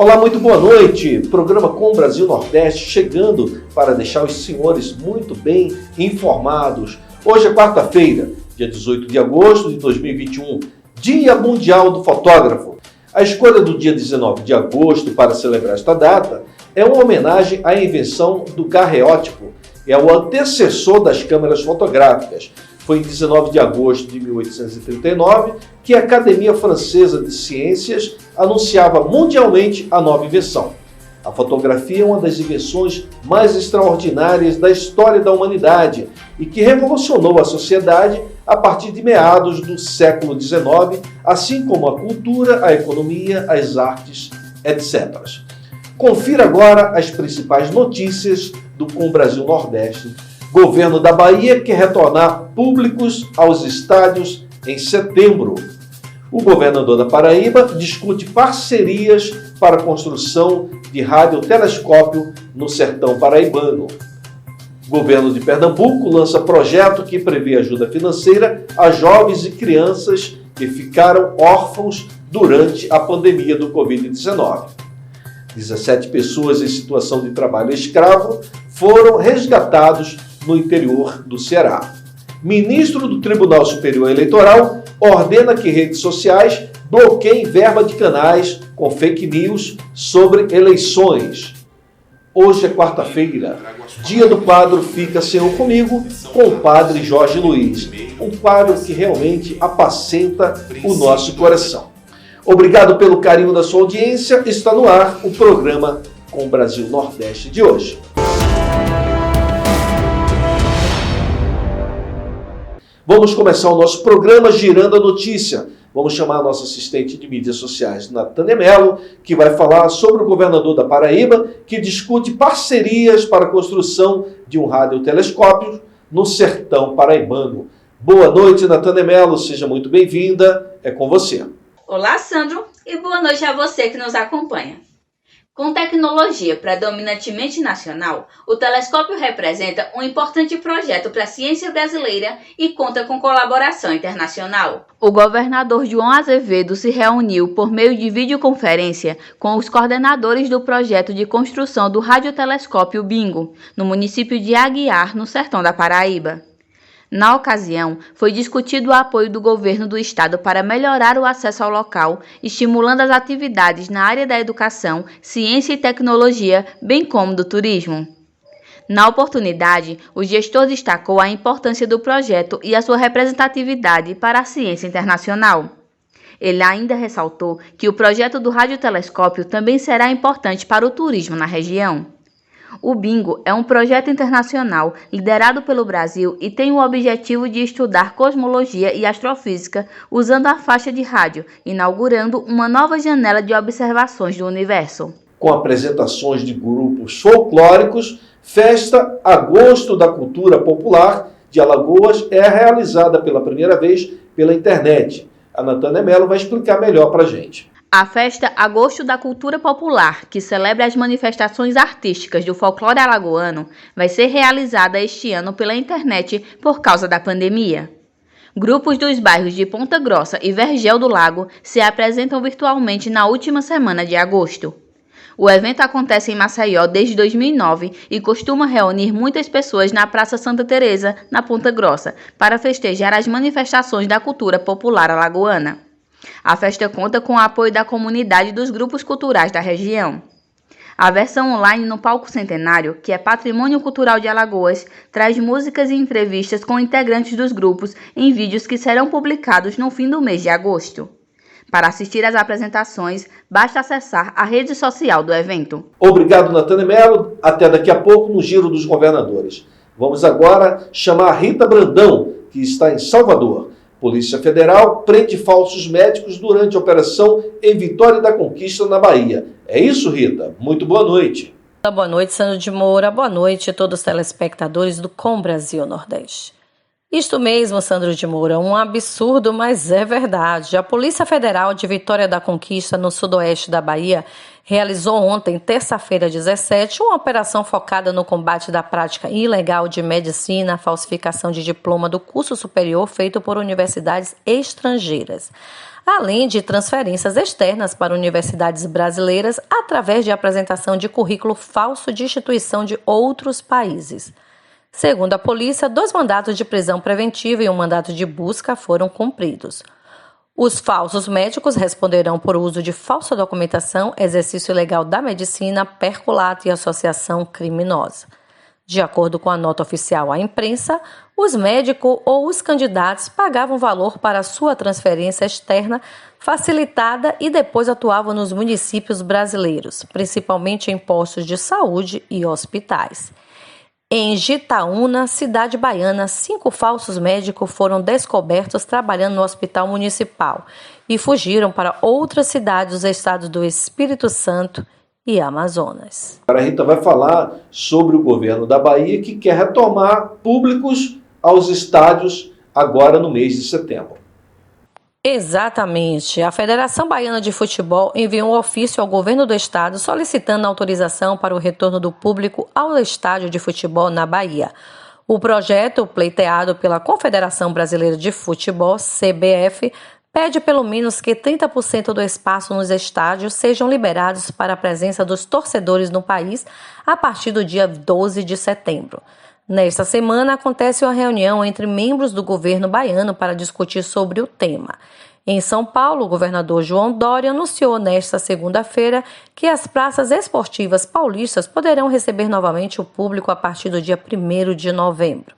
Olá, muito boa noite. Programa Com Brasil Nordeste chegando para deixar os senhores muito bem informados. Hoje é quarta-feira, dia 18 de agosto de 2021, Dia Mundial do Fotógrafo. A escolha do dia 19 de agosto para celebrar esta data é uma homenagem à invenção do garreótipo, é o antecessor das câmeras fotográficas. Foi em 19 de agosto de 1839 que a Academia Francesa de Ciências anunciava mundialmente a nova invenção. A fotografia é uma das invenções mais extraordinárias da história da humanidade e que revolucionou a sociedade a partir de meados do século XIX, assim como a cultura, a economia, as artes, etc. Confira agora as principais notícias do Com Brasil Nordeste. Governo da Bahia quer retornar públicos aos estádios em setembro. O governador da Paraíba discute parcerias para a construção de radiotelescópio no sertão paraibano. O governo de Pernambuco lança projeto que prevê ajuda financeira a jovens e crianças que ficaram órfãos durante a pandemia do Covid-19. 17 pessoas em situação de trabalho escravo foram resgatados no interior do Ceará. Ministro do Tribunal Superior Eleitoral ordena que redes sociais bloqueiem verba de canais com fake news sobre eleições. Hoje é quarta-feira, dia do quadro Fica Senhor Comigo, com o padre Jorge Luiz. Um quadro que realmente apacenta o nosso coração. Obrigado pelo carinho da sua audiência. Está no ar o programa Com Brasil Nordeste de hoje. Vamos começar o nosso programa girando a notícia. Vamos chamar a nossa assistente de mídias sociais, Natânia Mello, que vai falar sobre o governador da Paraíba, que discute parcerias para a construção de um radiotelescópio no sertão paraibano. Boa noite, Natânia Mello, seja muito bem-vinda, é com você. Olá, Sandro, e boa noite a você que nos acompanha. Com tecnologia predominantemente nacional, o telescópio representa um importante projeto para a ciência brasileira e conta com colaboração internacional. O governador João Azevedo se reuniu por meio de videoconferência com os coordenadores do projeto de construção do radiotelescópio Bingo, no município de Aguiar, no sertão da Paraíba. Na ocasião, foi discutido o apoio do governo do estado para melhorar o acesso ao local, estimulando as atividades na área da educação, ciência e tecnologia, bem como do turismo. Na oportunidade, o gestor destacou a importância do projeto e a sua representatividade para a ciência internacional. Ele ainda ressaltou que o projeto do radiotelescópio também será importante para o turismo na região. O Bingo é um projeto internacional liderado pelo Brasil e tem o objetivo de estudar cosmologia e astrofísica usando a faixa de rádio, inaugurando uma nova janela de observações do universo. Com apresentações de grupos folclóricos, Festa Agosto da Cultura Popular de Alagoas é realizada pela primeira vez pela internet. A Natânia Mello vai explicar melhor para a gente. A festa Agosto da Cultura Popular, que celebra as manifestações artísticas do folclore alagoano, vai ser realizada este ano pela internet por causa da pandemia. Grupos dos bairros de Ponta Grossa e Vergel do Lago se apresentam virtualmente na última semana de agosto. O evento acontece em Maceió desde 2009 e costuma reunir muitas pessoas na Praça Santa Teresa, na Ponta Grossa, para festejar as manifestações da cultura popular alagoana. A festa conta com o apoio da comunidade dos grupos culturais da região. A versão online no Palco Centenário, que é Patrimônio Cultural de Alagoas, traz músicas e entrevistas com integrantes dos grupos em vídeos que serão publicados no fim do mês de agosto. Para assistir às apresentações, basta acessar a rede social do evento. Obrigado, Natânia Mello. Até daqui a pouco no Giro dos Governadores. Vamos agora chamar a Rita Brandão, que está em Salvador. Polícia Federal prende falsos médicos durante a operação em Vitória da Conquista, na Bahia. É isso, Rita? Muito boa noite. Boa noite, Sandro de Moura. Boa noite a todos os telespectadores do Com Brasil Nordeste. Isto mesmo, Sandro de Moura, um absurdo, mas é verdade. A Polícia Federal de Vitória da Conquista, no sudoeste da Bahia, realizou ontem, terça-feira 17, uma operação focada no combate da prática ilegal de medicina, falsificação de diploma do curso superior feito por universidades estrangeiras, além de transferências externas para universidades brasileiras através de apresentação de currículo falso de instituição de outros países. Segundo a polícia, 2 mandatos de prisão preventiva e um mandato de busca foram cumpridos. Os falsos médicos responderão por uso de falsa documentação, exercício ilegal da medicina, perculato e associação criminosa. De acordo com a nota oficial à imprensa, os médicos ou os candidatos pagavam valor para sua transferência externa facilitada e depois atuavam nos municípios brasileiros, principalmente em postos de saúde e hospitais. Em Jitaúna, cidade baiana, 5 falsos médicos foram descobertos trabalhando no hospital municipal e fugiram para outras cidades dos estados do Espírito Santo e Amazonas. A Rita vai falar sobre o governo da Bahia que quer retomar públicos aos estádios agora no mês de setembro. Exatamente. A Federação Baiana de Futebol enviou um ofício ao governo do estado solicitando autorização para o retorno do público ao estádio de futebol na Bahia. O projeto, pleiteado pela Confederação Brasileira de Futebol, CBF, pede pelo menos que 30% do espaço nos estádios sejam liberados para a presença dos torcedores no país a partir do dia 12 de setembro. Nesta semana, acontece uma reunião entre membros do governo baiano para discutir sobre o tema. Em São Paulo, o governador João Dória anunciou nesta segunda-feira que as praças esportivas paulistas poderão receber novamente o público a partir do dia 1º de novembro.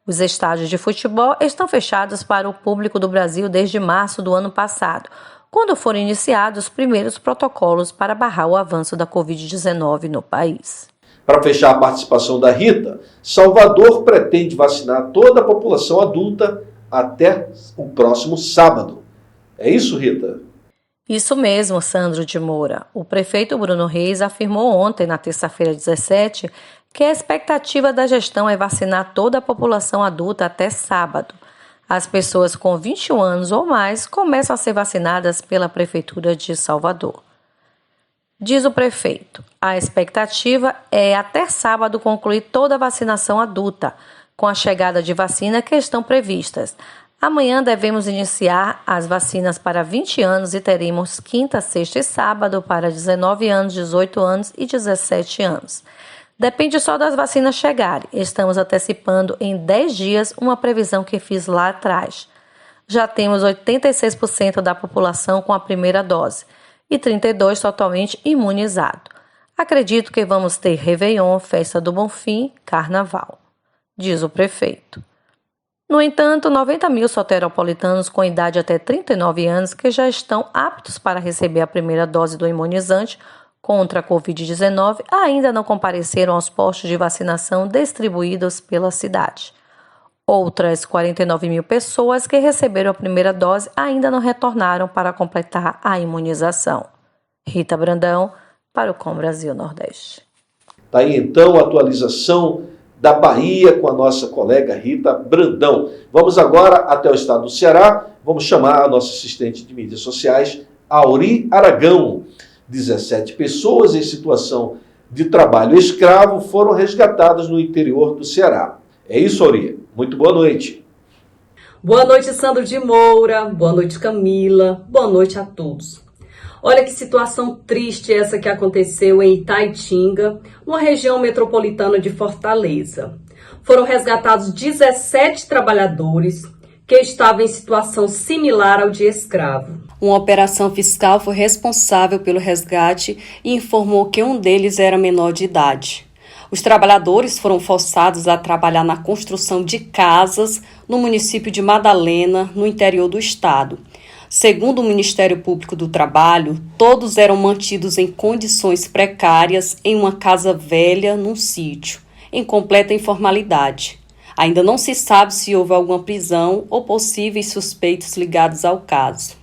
Os estádios de futebol estão fechados para o público do Brasil desde março do ano passado, quando foram iniciados os primeiros protocolos para barrar o avanço da Covid-19 no país. Para fechar a participação da Rita, Salvador pretende vacinar toda a população adulta até o próximo sábado. É isso, Rita? Isso mesmo, Sandro de Moura. O prefeito Bruno Reis afirmou ontem, na terça-feira 17, que a expectativa da gestão é vacinar toda a população adulta até sábado. As pessoas com 21 anos ou mais começam a ser vacinadas pela Prefeitura de Salvador. Diz o prefeito, a expectativa é até sábado concluir toda a vacinação adulta, com a chegada de vacina que estão previstas. Amanhã devemos iniciar as vacinas para 20 anos e teremos quinta, sexta e sábado para 19 anos, 18 anos e 17 anos. Depende só das vacinas chegarem. Estamos antecipando em 10 dias uma previsão que fiz lá atrás. Já temos 86% da população com a primeira dose e 32% totalmente imunizado. Acredito que vamos ter Réveillon, Festa do Bonfim, Carnaval, diz o prefeito. No entanto, 90 mil soteropolitanos com idade até 39 anos que já estão aptos para receber a primeira dose do imunizante contra a Covid-19 ainda não compareceram aos postos de vacinação distribuídos pela cidade. Outras 49 mil pessoas que receberam a primeira dose ainda não retornaram para completar a imunização. Rita Brandão, para o Com Brasil Nordeste. Está aí então a atualização da Bahia com a nossa colega Rita Brandão. Vamos agora até o estado do Ceará. Vamos chamar a nossa assistente de mídias sociais, Auri Aragão. 17 pessoas em situação de trabalho escravo foram resgatadas no interior do Ceará. É isso, Auri? Muito boa noite. Boa noite, Sandro de Moura. Boa noite, Camila. Boa noite a todos. Olha que situação triste essa que aconteceu em Itaitinga, uma região metropolitana de Fortaleza. Foram resgatados 17 trabalhadores que estavam em situação similar ao de escravo. Uma operação fiscal foi responsável pelo resgate e informou que um deles era menor de idade. Os trabalhadores foram forçados a trabalhar na construção de casas no município de Madalena, no interior do estado. Segundo o Ministério Público do Trabalho, todos eram mantidos em condições precárias em uma casa velha num sítio, em completa informalidade. Ainda não se sabe se houve alguma prisão ou possíveis suspeitos ligados ao caso.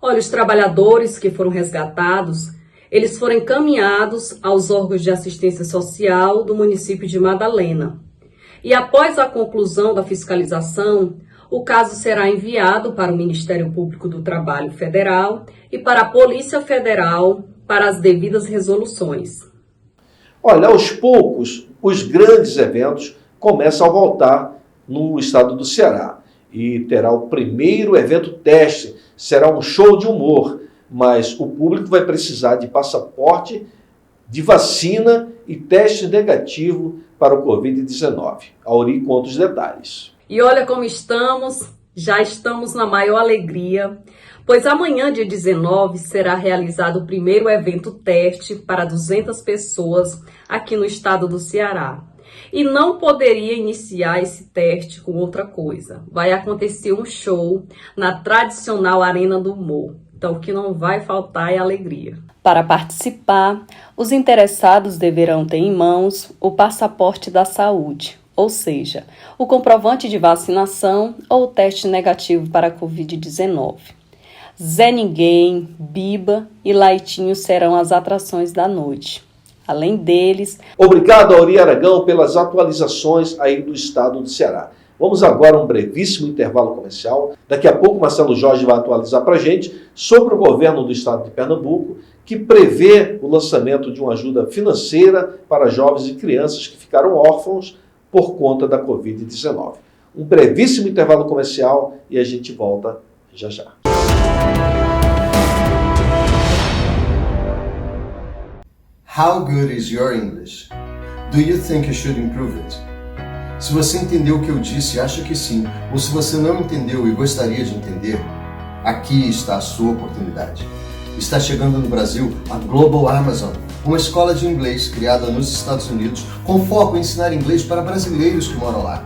Olha, os trabalhadores que foram resgatados, eles foram encaminhados aos órgãos de assistência social do município de Madalena. E após a conclusão da fiscalização, o caso será enviado para o Ministério Público do Trabalho Federal e para a Polícia Federal para as devidas resoluções. Olha, aos poucos, os grandes eventos começam a voltar no estado do Ceará. E terá o primeiro evento teste, será um show de humor, mas o público vai precisar de passaporte, de vacina e teste negativo para o Covid-19. Auri conta os detalhes. E olha como estamos, já estamos na maior alegria, pois amanhã, dia 19, será realizado o primeiro evento teste para 200 pessoas aqui no estado do Ceará. E não poderia iniciar esse teste com outra coisa. Vai acontecer um show na tradicional Arena do Humor. Então, o que não vai faltar é alegria. Para participar, os interessados deverão ter em mãos o passaporte da saúde, ou seja, o comprovante de vacinação ou o teste negativo para a Covid-19. Zé Ninguém, Biba e Laitinho serão as atrações da noite. Além deles... Obrigado, Auri Aragão, pelas atualizações aí do estado do Ceará. Vamos agora a um brevíssimo intervalo comercial. Daqui a pouco, Marcelo Jorge vai atualizar para a gente sobre o governo do estado de Pernambuco, que prevê o lançamento de uma ajuda financeira para jovens e crianças que ficaram órfãos por conta da Covid-19. Um brevíssimo intervalo comercial e a gente volta já já. How good is your English? Do you think you should improve it? Se você entendeu o que eu disse e acha que sim, ou se você não entendeu e gostaria de entender, aqui está a sua oportunidade. Está chegando no Brasil a Global Amazon, uma escola de inglês criada nos Estados Unidos com foco em ensinar inglês para brasileiros que moram lá.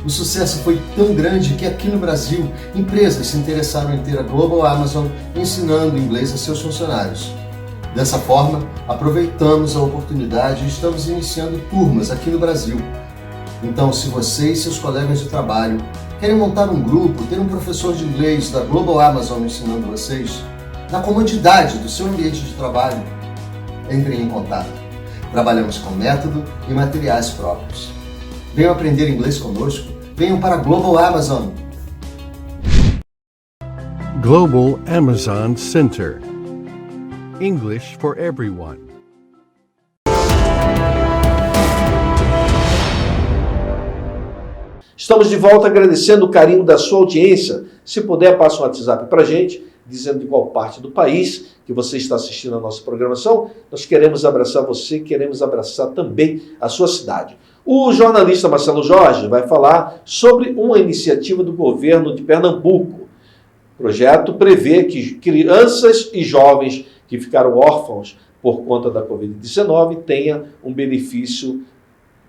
O sucesso foi tão grande que aqui no Brasil, empresas se interessaram em ter a Global Amazon ensinando inglês a seus funcionários. Dessa forma, aproveitamos a oportunidade e estamos iniciando turmas aqui no Brasil. Então, se você e seus colegas de trabalho querem montar um grupo, ter um professor de inglês da Global Amazon ensinando vocês, na comodidade do seu ambiente de trabalho, entrem em contato. Trabalhamos com método e materiais próprios. Venham aprender inglês conosco. Venham para a Global Amazon. Global Amazon Center. English for everyone. Estamos de volta agradecendo o carinho da sua audiência. Se puder, passa um WhatsApp para a gente, dizendo de qual parte do país que você está assistindo a nossa programação. Nós queremos abraçar você, queremos abraçar também a sua cidade. O jornalista Marcelo Jorge vai falar sobre uma iniciativa do governo de Pernambuco. O projeto prevê que crianças e jovens que ficaram órfãos por conta da Covid-19 tenham um benefício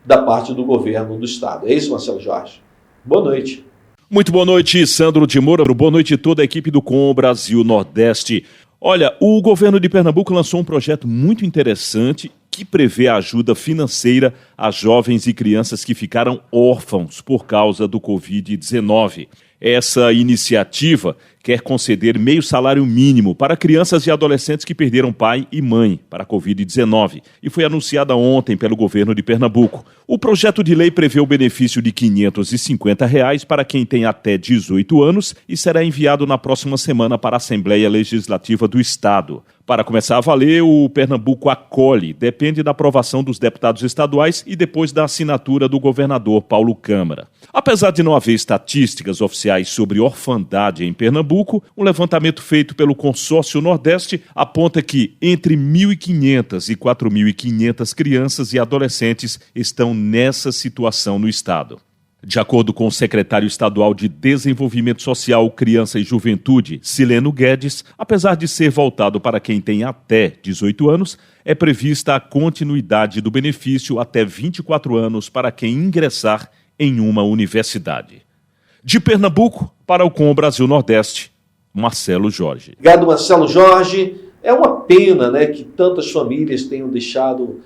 da parte do governo do estado. É isso, Marcelo Jorge? Boa noite. Muito boa noite, Sandro de Moura. Boa noite a toda a equipe do Com Brasil Nordeste. Olha, o governo de Pernambuco lançou um projeto muito interessante que prevê a ajuda financeira a jovens e crianças que ficaram órfãos por causa do Covid-19. Essa iniciativa quer conceder meio salário mínimo para crianças e adolescentes que perderam pai e mãe para a Covid-19 e foi anunciada ontem pelo governo de Pernambuco. O projeto de lei prevê o benefício de R$ 550 para quem tem até 18 anos e será enviado na próxima semana para a Assembleia Legislativa do Estado. Para começar a valer, o Pernambuco acolhe, depende da aprovação dos deputados estaduais e depois da assinatura do governador Paulo Câmara. Apesar de não haver estatísticas oficiais sobre orfandade em Pernambuco, um levantamento feito pelo Consórcio Nordeste aponta que entre 1.500 e 4.500 crianças e adolescentes estão nessa situação no estado. De acordo com o secretário estadual de Desenvolvimento Social, Criança e Juventude, Sileno Guedes, apesar de ser voltado para quem tem até 18 anos, é prevista a continuidade do benefício até 24 anos para quem ingressar em uma universidade. De Pernambuco, para o Com Brasil Nordeste, Marcelo Jorge. Obrigado, Marcelo Jorge. É uma pena, né, que tantas famílias tenham deixado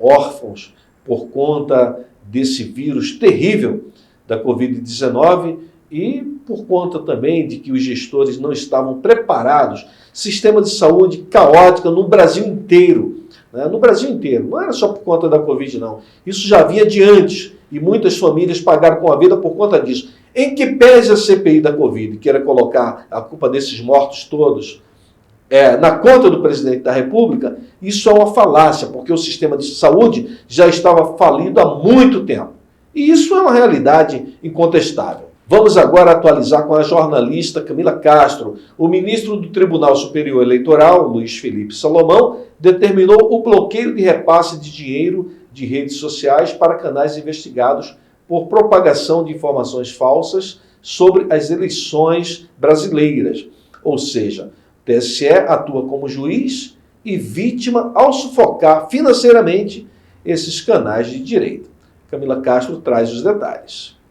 órfãos por conta desse vírus terrível da Covid-19 e por conta também de que os gestores não estavam preparados. Sistema de saúde caótica no Brasil inteiro. Né? No Brasil inteiro. Não era só por conta da Covid, não. Isso já vinha de antes e muitas famílias pagaram com a vida por conta disso. Em que pese a CPI da Covid, queira colocar a culpa desses mortos todos na conta do presidente da República, isso é uma falácia, porque o sistema de saúde já estava falido há muito tempo. E isso é uma realidade incontestável. Vamos agora atualizar com a jornalista Camila Castro. O ministro do Tribunal Superior Eleitoral, Luiz Felipe Salomão, determinou o bloqueio de repasse de dinheiro de redes sociais para canais investigados por propagação de informações falsas sobre as eleições brasileiras. Ou seja, o TSE atua como juiz e vítima ao sufocar financeiramente esses canais de direita. Camila Castro traz os detalhes.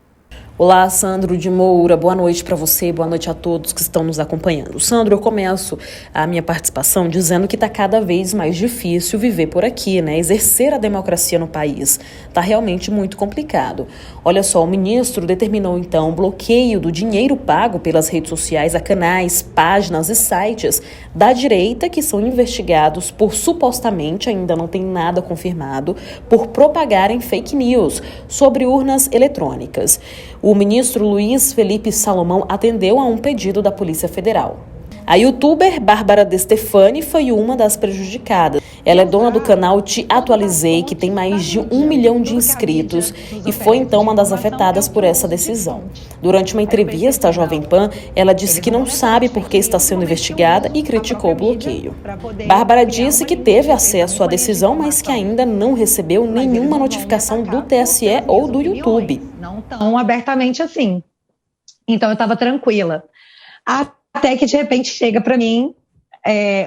Olá, Sandro de Moura, boa noite para você, boa noite a todos que estão nos acompanhando. Sandro, eu começo a minha participação dizendo que está cada vez mais difícil viver por aqui, né? Exercer a democracia no país está realmente muito complicado. Olha só, o ministro determinou então o bloqueio do dinheiro pago pelas redes sociais a canais, páginas e sites da direita que são investigados por supostamente, ainda não tem nada confirmado, por propagarem fake news sobre urnas eletrônicas. O ministro Luiz Felipe Salomão atendeu a um pedido da Polícia Federal. A youtuber Bárbara De Stefani foi uma das prejudicadas. Ela é dona do canal Te Atualizei, que tem mais de 1 milhão de inscritos, e foi então uma das afetadas por essa decisão. Durante uma entrevista à Jovem Pan, ela disse que não sabe por que está sendo investigada e criticou o bloqueio. Bárbara disse que teve acesso à decisão, mas que ainda não recebeu nenhuma notificação do TSE ou do YouTube. Não tão abertamente assim. Então eu estava tranquila. Até que de repente chega para mim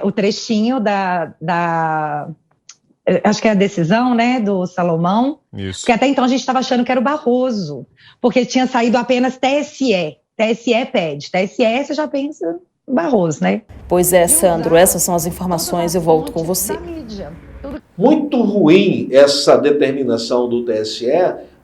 o trechinho acho que é a decisão, né, do Salomão. Isso. Porque até então a gente estava achando que era o Barroso, porque tinha saído apenas TSE. TSE pede. TSE você já pensa Barroso, né? Pois é, Sandro, essas são as informações, eu volto com você. Muito ruim essa determinação do TSE,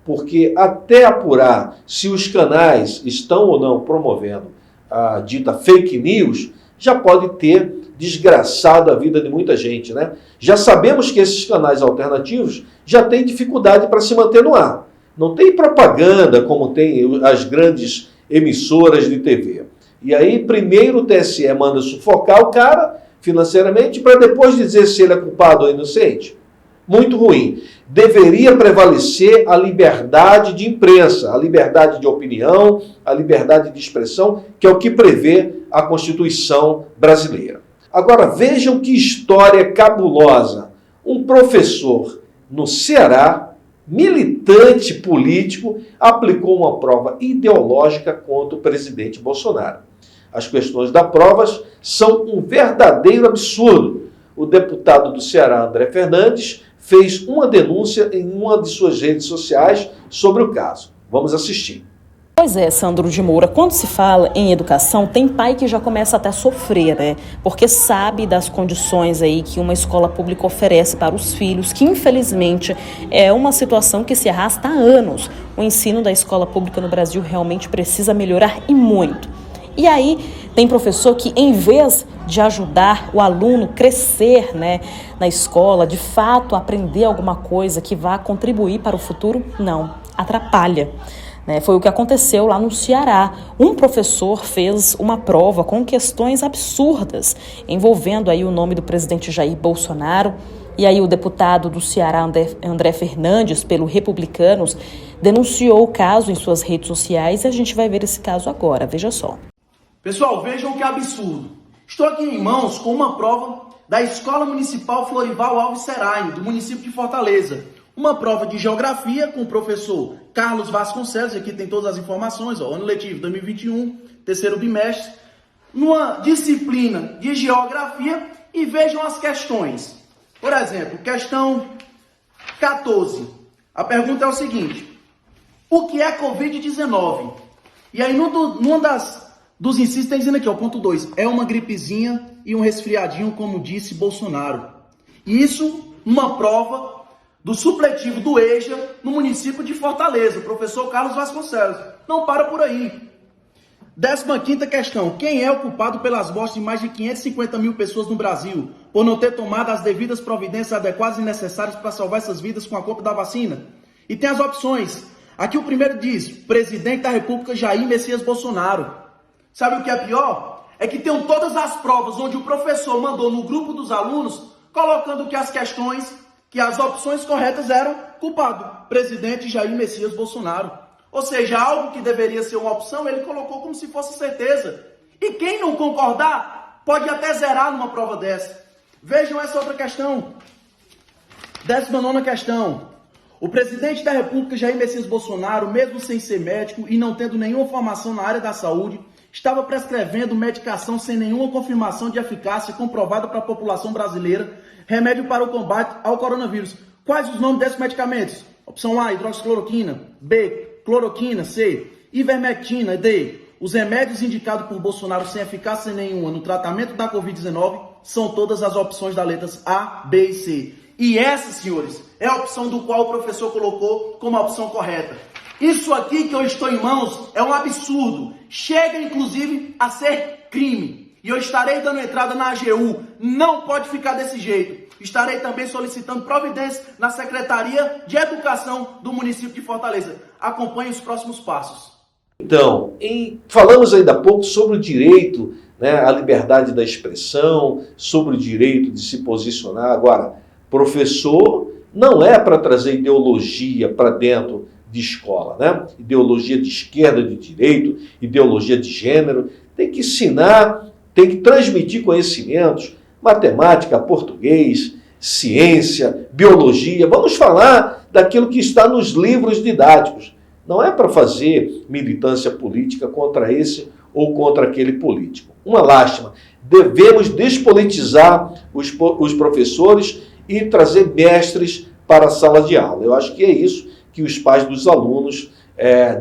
porque até apurar se os canais estão ou não promovendo a dita fake news, já pode ter desgraçado a vida de muita gente, né? Já sabemos que esses canais alternativos já têm dificuldade para se manter no ar. Não tem propaganda como tem as grandes emissoras de TV. E aí, primeiro o TSE manda sufocar o cara financeiramente para depois dizer se ele é culpado ou inocente. Muito ruim. Deveria prevalecer a liberdade de imprensa, a liberdade de opinião, a liberdade de expressão, que é o que prevê a Constituição brasileira. Agora, vejam que história cabulosa. Um professor no Ceará, militante político, aplicou uma prova ideológica contra o presidente Bolsonaro. As questões da prova são um verdadeiro absurdo. O deputado do Ceará, André Fernandes, fez uma denúncia em uma de suas redes sociais sobre o caso. Vamos assistir. Pois é, Sandro de Moura, quando se fala em educação, tem pai que já começa até a sofrer, né? Porque sabe das condições aí que uma escola pública oferece para os filhos, que infelizmente é uma situação que se arrasta há anos. O ensino da escola pública no Brasil realmente precisa melhorar e muito. E aí tem professor que, em vez de ajudar o aluno a crescer, né, na escola, de fato aprender alguma coisa que vá contribuir para o futuro, não, atrapalha. Foi o que aconteceu lá no Ceará. Um professor fez uma prova com questões absurdas, envolvendo aí o nome do presidente Jair Bolsonaro. E aí o deputado do Ceará, André Fernandes, pelo Republicanos, denunciou o caso em suas redes sociais e a gente vai ver esse caso agora. Veja só. Pessoal, vejam que absurdo. Estou aqui em mãos com uma prova da Escola Municipal Florival Alves Serain, do município de Fortaleza. Uma prova de geografia com o professor Carlos Vasconcelos, aqui tem todas as informações, ano letivo 2021, terceiro bimestre, numa disciplina de geografia, e vejam as questões. Por exemplo, questão 14. A pergunta é o seguinte: o que é Covid-19? E aí, dos incisos, está dizendo aqui, ponto 2, é uma gripezinha e um resfriadinho, como disse Bolsonaro. Isso numa prova do supletivo do EJA no município de Fortaleza, o professor Carlos Vasconcelos. Não para por aí. 15ª questão. Quem é o culpado pelas mortes de mais de 550 mil pessoas no Brasil, por não ter tomado as devidas providências adequadas e necessárias para salvar essas vidas com a compra da vacina? E tem as opções. Aqui o primeiro diz: presidente da República Jair Messias Bolsonaro. Sabe o que é pior? é que tenham todas as provas onde o professor mandou no grupo dos alunos, colocando que as opções corretas eram culpado, presidente Jair Messias Bolsonaro. Ou seja, algo que deveria ser uma opção, ele colocou como se fosse certeza. E quem não concordar, pode até zerar numa prova dessa. Vejam essa outra questão. 19ª questão. O presidente da República, Jair Messias Bolsonaro, mesmo sem ser médico e não tendo nenhuma formação na área da saúde, estava prescrevendo medicação sem nenhuma confirmação de eficácia comprovada para a população brasileira, remédio para o combate ao coronavírus. Quais os nomes desses medicamentos? Opção A, hidroxicloroquina. B, cloroquina. C, ivermectina. D, os remédios indicados por Bolsonaro sem eficácia nenhuma no tratamento da Covid-19 são todas as opções das letras A, B e C. E essa, senhores, é a opção do qual o professor colocou como a opção correta. Isso aqui que eu estou em mãos é um absurdo. Chega, inclusive, a ser crime. E eu estarei dando entrada na AGU. Não pode ficar desse jeito. Estarei também solicitando providências na Secretaria de Educação do município de Fortaleza. Acompanhe os próximos passos. Então, falamos ainda há pouco sobre o direito, à liberdade da expressão, sobre o direito de se posicionar. Agora, professor não é para trazer ideologia para dentro de escola, Ideologia de esquerda, de direito, ideologia de gênero. Tem que ensinar, tem que transmitir conhecimentos, matemática, português, ciência, biologia. Vamos falar daquilo que está nos livros didáticos. Não é para fazer militância política contra esse ou contra aquele político. Uma lástima. Devemos despolitizar os professores e trazer mestres para a sala de aula. Eu acho que é isso que os pais dos alunos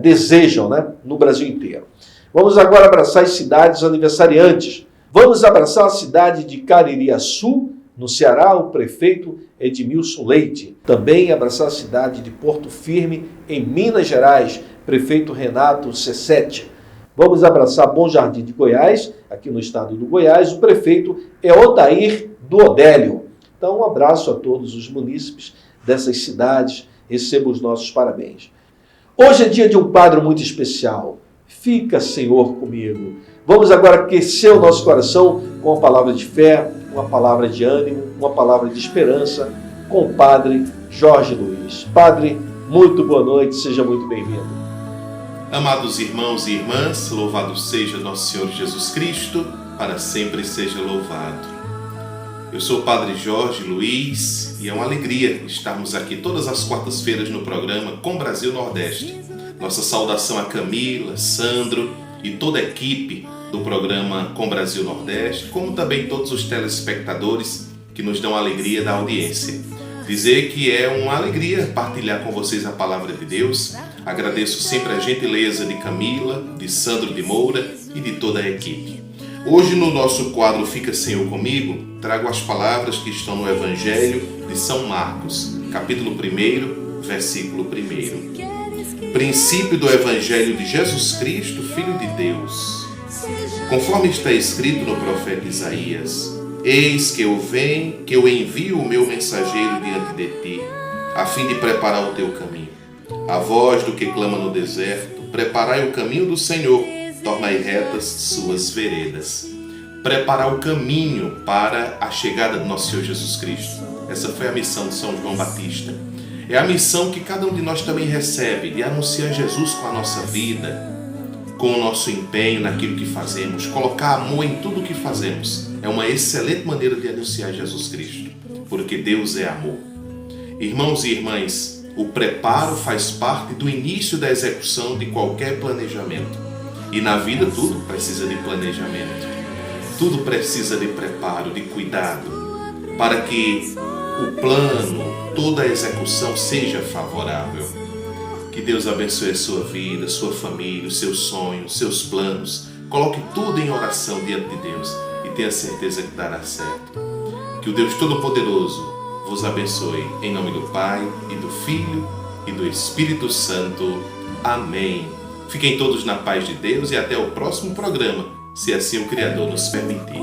desejam, no Brasil inteiro. Vamos agora abraçar as cidades aniversariantes. Vamos abraçar a cidade de Caririaçu, no Ceará, o prefeito Edmilson Leite. Também abraçar a cidade de Porto Firme, em Minas Gerais, prefeito Renato Cessete. Vamos abraçar Bom Jardim de Goiás, aqui no estado do Goiás, o prefeito Odair do Odélio. Então, um abraço a todos os munícipes dessas cidades, recebam os nossos parabéns. Hoje é dia de um quadro muito especial. Fica, Senhor, comigo. Vamos agora aquecer o nosso coração com uma palavra de fé, uma palavra de ânimo, uma palavra de esperança com o Padre Jorge Luiz. Padre, muito boa noite, seja muito bem-vindo. Amados irmãos e irmãs, louvado seja nosso Senhor Jesus Cristo, para sempre seja louvado. Eu sou o Padre Jorge Luiz e é uma alegria estarmos aqui todas as quartas-feiras no programa Com Brasil Nordeste. Nossa saudação a Camila, Sandro e toda a equipe do programa Com Brasil Nordeste, como também todos os telespectadores que nos dão a alegria da audiência. Dizer que é uma alegria partilhar com vocês a palavra de Deus. Agradeço sempre a gentileza de Camila, de Sandro de Moura e de toda a equipe. Hoje no nosso quadro Fica Senhor Comigo, trago as palavras que estão no Evangelho de São Marcos, capítulo 1, versículo 1. Princípio do Evangelho de Jesus Cristo, Filho de Deus. Conforme está escrito no profeta Isaías: Eis que eu envio o meu mensageiro diante de ti, a fim de preparar o teu caminho. A voz do que clama no deserto: preparai o caminho do Senhor, tornai retas suas veredas. Preparar o caminho para a chegada do nosso Senhor Jesus Cristo. Essa foi a missão de São João Batista. É a missão que cada um de nós também recebe, de anunciar Jesus com a nossa vida, com o nosso empenho naquilo que fazemos, colocar amor em tudo o que fazemos. É uma excelente maneira de anunciar Jesus Cristo, porque Deus é amor. Irmãos e irmãs, o preparo faz parte do início da execução de qualquer planejamento. E na vida tudo precisa de planejamento. Tudo precisa de preparo, de cuidado, para que o plano, toda a execução seja favorável. Que Deus abençoe a sua vida, sua família, os seus sonhos, seus planos. Coloque tudo em oração diante de Deus e tenha certeza que dará certo. Que o Deus Todo-Poderoso vos abençoe. Em nome do Pai, e do Filho, e do Espírito Santo. Amém. Fiquem todos na paz de Deus e até o próximo programa, se assim o Criador nos permitir.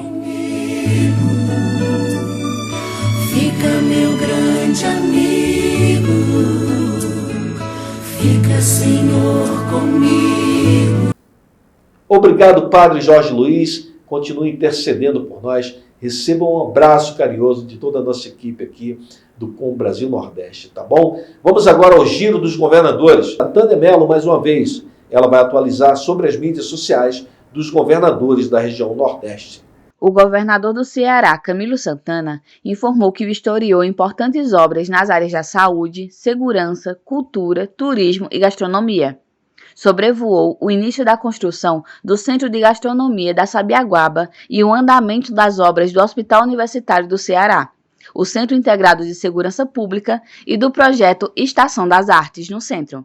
Fica meu grande amigo, fica, Senhor, comigo. Obrigado, Padre Jorge Luiz. continue intercedendo por nós. Recebam um abraço carinhoso de toda a nossa equipe aqui do Com Brasil Nordeste, tá bom? Vamos agora ao giro dos governadores. A Tânia Mello, mais uma vez, ela vai atualizar sobre as mídias sociais dos governadores da região Nordeste. O governador do Ceará, Camilo Santana, informou que vistoriou importantes obras nas áreas da saúde, segurança, cultura, turismo e gastronomia. Sobrevoou o início da construção do Centro de Gastronomia da Sabiaguaba e o andamento das obras do Hospital Universitário do Ceará, o Centro Integrado de Segurança Pública e do projeto Estação das Artes no centro.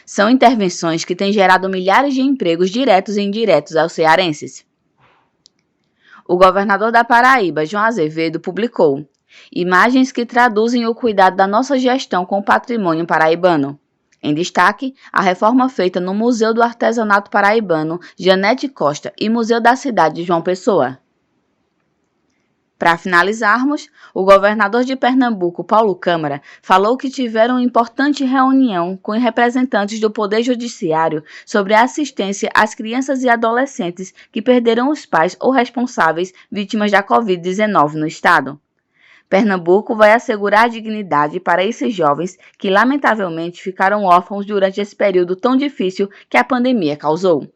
São intervenções que têm gerado milhares de empregos diretos e indiretos aos cearenses. O governador da Paraíba, João Azevedo, publicou imagens que traduzem o cuidado da nossa gestão com o patrimônio paraibano. Em destaque, a reforma feita no Museu do Artesanato Paraibano, Janete Costa, e Museu da Cidade de João Pessoa. Para finalizarmos, o governador de Pernambuco, Paulo Câmara, falou que tiveram uma importante reunião com representantes do Poder Judiciário sobre a assistência às crianças e adolescentes que perderam os pais ou responsáveis vítimas da Covid-19 no estado. Pernambuco vai assegurar a dignidade para esses jovens que, lamentavelmente, ficaram órfãos durante esse período tão difícil que a pandemia causou.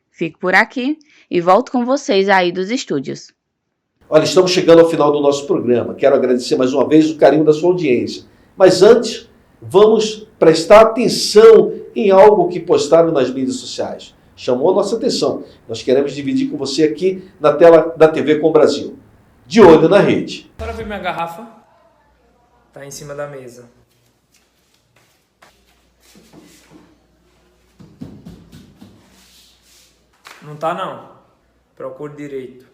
Fico por aqui e volto com vocês aí dos estúdios. Olha, estamos chegando ao final do nosso programa. Quero agradecer mais uma vez o carinho da sua audiência. Mas antes, vamos prestar atenção em algo que postaram nas mídias sociais. Chamou a nossa atenção. Nós queremos dividir com você aqui na tela da TV Com Brasil. De olho na rede. Bora ver minha garrafa? Tá em cima da mesa. Não tá não. Procure direito.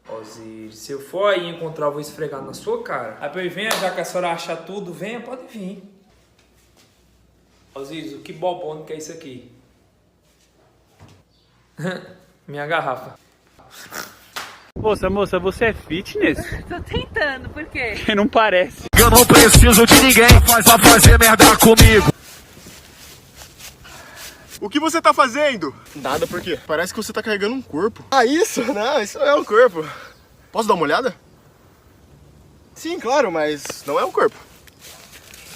Osiris, se eu for aí encontrar, eu vou esfregar na sua cara. Aí depois venha, já que a senhora achar tudo, venha, pode vir. Osiris, o que bobone que é isso aqui? Minha garrafa. Moça, você é fitness? Tô tentando, por quê? Não parece. Eu não preciso de ninguém pra fazer merda comigo. O que você tá fazendo? Nada, por quê? Parece que você tá carregando um corpo. Ah, isso? Não, isso não é um corpo. Posso dar uma olhada? Sim, claro, mas não é um corpo.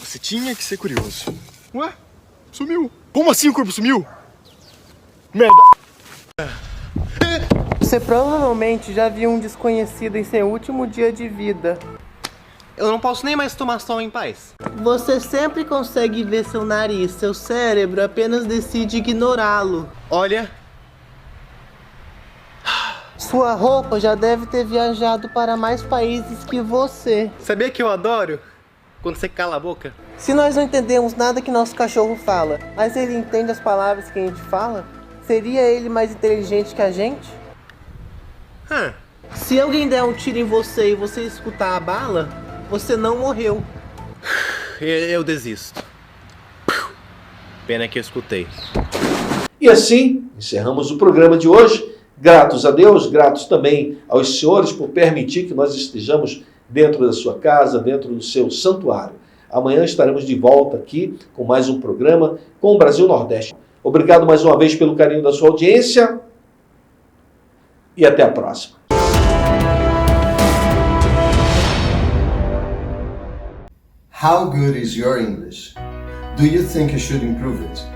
Você tinha que ser curioso. Ué? Sumiu. Como assim o corpo sumiu? Merda. Você provavelmente já viu um desconhecido em seu último dia de vida. Eu não posso nem mais tomar sol em paz. Você sempre consegue ver seu nariz, seu cérebro apenas decide ignorá-lo. Olha. Sua roupa já deve ter viajado para mais países que você. Sabia que eu adoro quando você cala a boca? Se nós não entendemos nada que nosso cachorro fala, mas ele entende as palavras que a gente fala, seria ele mais inteligente que a gente? Se alguém der um tiro em você e você escutar a bala, você não morreu. Eu desisto. Pena que eu escutei. E assim, encerramos o programa de hoje. Gratos a Deus, gratos também aos senhores por permitir que nós estejamos dentro da sua casa, dentro do seu santuário. Amanhã estaremos de volta aqui com mais um programa com o Brasil Nordeste. Obrigado mais uma vez pelo carinho da sua audiência e até a próxima. How good is your English? Do you think you should improve it?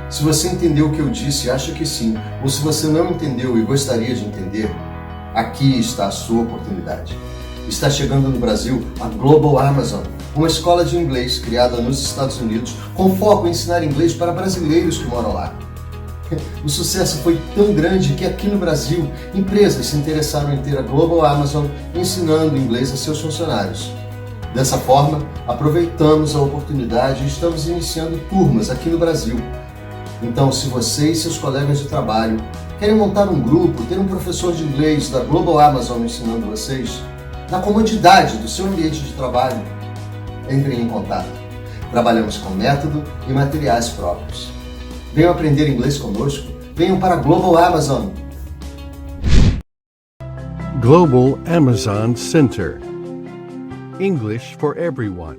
Se você entendeu o que eu disse e acha que sim, ou se você não entendeu e gostaria de entender, aqui está a sua oportunidade. Está chegando no Brasil a Global Amazon, uma escola de inglês criada nos Estados Unidos com foco em ensinar inglês para brasileiros que moram lá. O sucesso foi tão grande que aqui no Brasil, empresas se interessaram em ter a Global Amazon ensinando inglês a seus funcionários. Dessa forma, aproveitamos a oportunidade e estamos iniciando turmas aqui no Brasil. Então, se você e seus colegas de trabalho querem montar um grupo, ter um professor de inglês da Global Amazon ensinando vocês, na comodidade do seu ambiente de trabalho, entrem em contato. Trabalhamos com método e materiais próprios. Venham aprender inglês conosco. Venham para a Global Amazon. Global Amazon Center. English for everyone.